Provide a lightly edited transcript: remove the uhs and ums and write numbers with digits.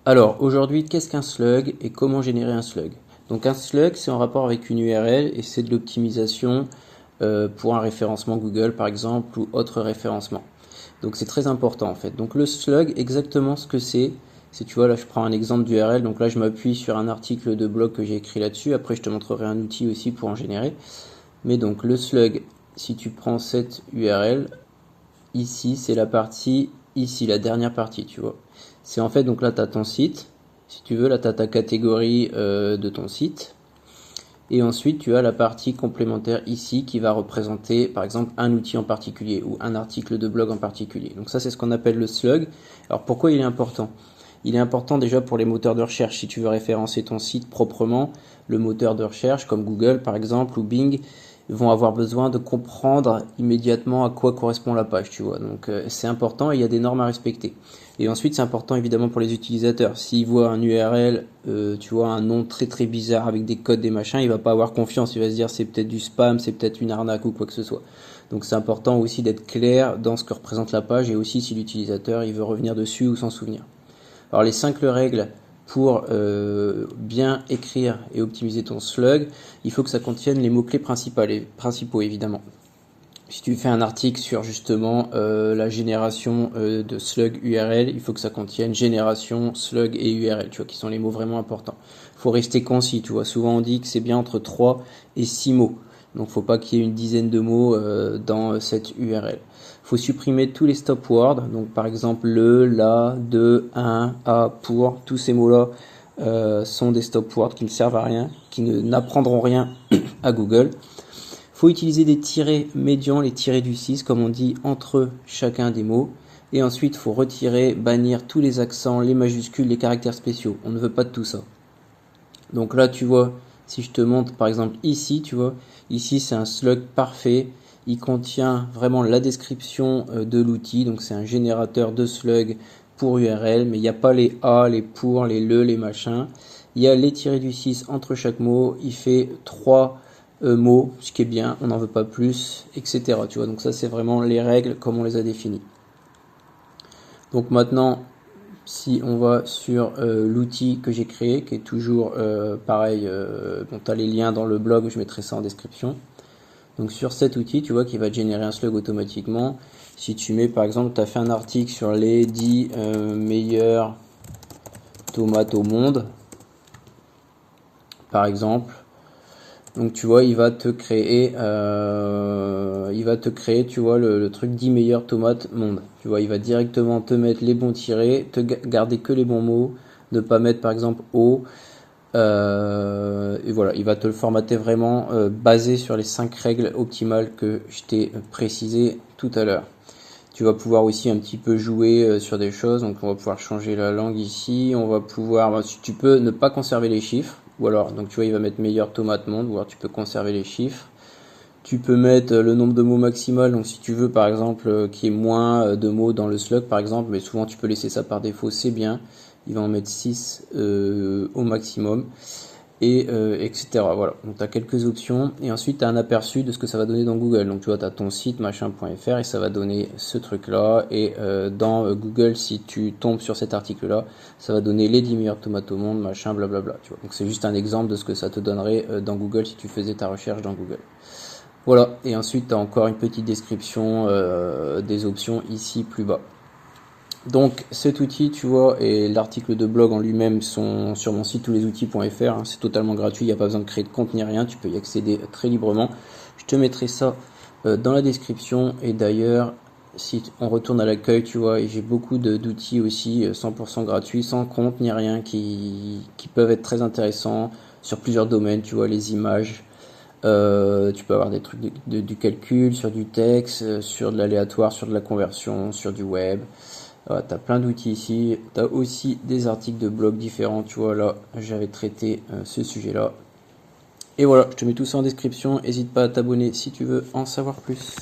Alors aujourd'hui, qu'est-ce qu'un slug et comment générer un slug? Donc un slug, c'est en rapport avec une URL et c'est de l'optimisation pour un référencement Google par exemple ou autre référencement. Donc c'est très important en fait. Donc le slug, exactement ce que c'est, tu vois, là je prends un exemple d'URL, donc là je m'appuie sur un article de blog que j'ai écrit là-dessus, après je te montrerai un outil aussi pour en générer. Mais donc le slug, si tu prends cette URL, ici c'est la partie, ici la dernière partie, tu vois. C'est en fait, donc là tu as ton site, si tu veux, là tu as ta catégorie de ton site. Et ensuite, tu as la partie complémentaire ici qui va représenter, par exemple, un outil en particulier ou un article de blog en particulier. Donc ça, c'est ce qu'on appelle le slug. Alors pourquoi il est important? Il est important déjà pour les moteurs de recherche. Si tu veux référencer ton site proprement, le moteur de recherche comme Google par exemple ou Bing vont avoir besoin de comprendre immédiatement à quoi correspond la page, tu vois. Donc c'est important et il y a des normes à respecter. Et ensuite c'est important évidemment pour les utilisateurs. S'ils voient un URL, tu vois, un nom très très bizarre avec des codes, des machins, il va pas avoir confiance. Il va se dire c'est peut-être du spam, c'est peut-être une arnaque ou quoi que ce soit. Donc c'est important aussi d'être clair dans ce que représente la page et aussi si l'utilisateur il veut revenir dessus ou s'en souvenir. Alors les 5 règles pour bien écrire et optimiser ton slug, il faut que ça contienne les mots-clés principaux évidemment. Si tu fais un article sur justement la génération de slug URL, il faut que ça contienne génération, slug et URL, tu vois, qui sont les mots vraiment importants. Il faut rester concis, tu vois. Souvent on dit que c'est bien entre 3 et 6 mots. Donc faut pas qu'il y ait une dizaine de mots dans cette URL. Faut supprimer tous les stop words, donc par exemple le, la, de, un, à, pour, tous ces mots-là sont des stop words qui ne servent à rien, qui n'apprendront rien à Google. Faut utiliser des tirets médians, les tirets du 6, comme on dit, entre chacun des mots. Et ensuite, faut retirer, bannir tous les accents, les majuscules, les caractères spéciaux. On ne veut pas de tout ça. Donc là, tu vois, si je te montre par exemple ici, tu vois, ici c'est un slug parfait. Il contient vraiment la description de l'outil. Donc c'est un générateur de slug pour URL, mais il n'y a pas les A, les pour, les le, les machins. Il y a les tirés du 6 entre chaque mot. Il fait 3 mots, ce qui est bien, on n'en veut pas plus, etc. Tu vois, donc ça c'est vraiment les règles comme on les a définies. Donc maintenant, si on va sur l'outil que j'ai créé, qui est toujours pareil, bon, tu as les liens dans le blog, je mettrai ça en description. Donc sur cet outil, tu vois qu'il va te générer un slug automatiquement. Si tu mets par exemple, tu as fait un article sur les 10 meilleures tomates au monde, par exemple. Donc tu vois, il va te créer, tu vois, le truc 10 meilleures tomates monde. Tu vois, il va directement te mettre les bons tirets, te garder que les bons mots, ne pas mettre par exemple au. Et voilà, il va te le formater vraiment basé sur les 5 règles optimales que je t'ai précisées tout à l'heure. Tu vas pouvoir aussi un petit peu jouer sur des choses. Donc on va pouvoir changer la langue ici. On va pouvoir, tu peux ne pas conserver les chiffres. Ou alors, donc tu vois, il va mettre meilleure tomate monde. Ou alors tu peux conserver les chiffres. Tu peux mettre le nombre de mots maximal. Donc si tu veux par exemple qu'il y ait moins de mots dans le slug par exemple. Mais souvent tu peux laisser ça par défaut, c'est bien. Il va en mettre 6 au maximum et etc. Voilà, donc tu as quelques options et ensuite tu as un aperçu de ce que ça va donner dans Google. Donc tu vois, tu as ton site machin.fr et ça va donner ce truc là et dans Google, si tu tombes sur cet article là, ça va donner les 10 meilleures tomates au monde, machin, blablabla, tu vois. Donc c'est juste un exemple de ce que ça te donnerait dans Google si tu faisais ta recherche dans Google. Voilà, et ensuite tu as encore une petite description des options ici plus bas. Donc cet outil, tu vois, et l'article de blog en lui-même sont sur mon site touslesOutils.fr, hein, c'est totalement gratuit, il n'y a pas besoin de créer de compte ni rien, tu peux y accéder très librement. Je te mettrai ça dans la description et d'ailleurs, si on retourne à l'accueil, tu vois, et j'ai beaucoup d'outils aussi 100% gratuits, sans compte ni rien, qui peuvent être très intéressants sur plusieurs domaines, tu vois, les images. Tu peux avoir des trucs du calcul, sur du texte, sur de l'aléatoire, sur de la conversion, sur du web. Voilà, tu as plein d'outils ici. Tu as aussi des articles de blog différents. Tu vois, là, j'avais traité ce sujet-là. Et voilà, je te mets tout ça en description. N'hésite pas à t'abonner si tu veux en savoir plus.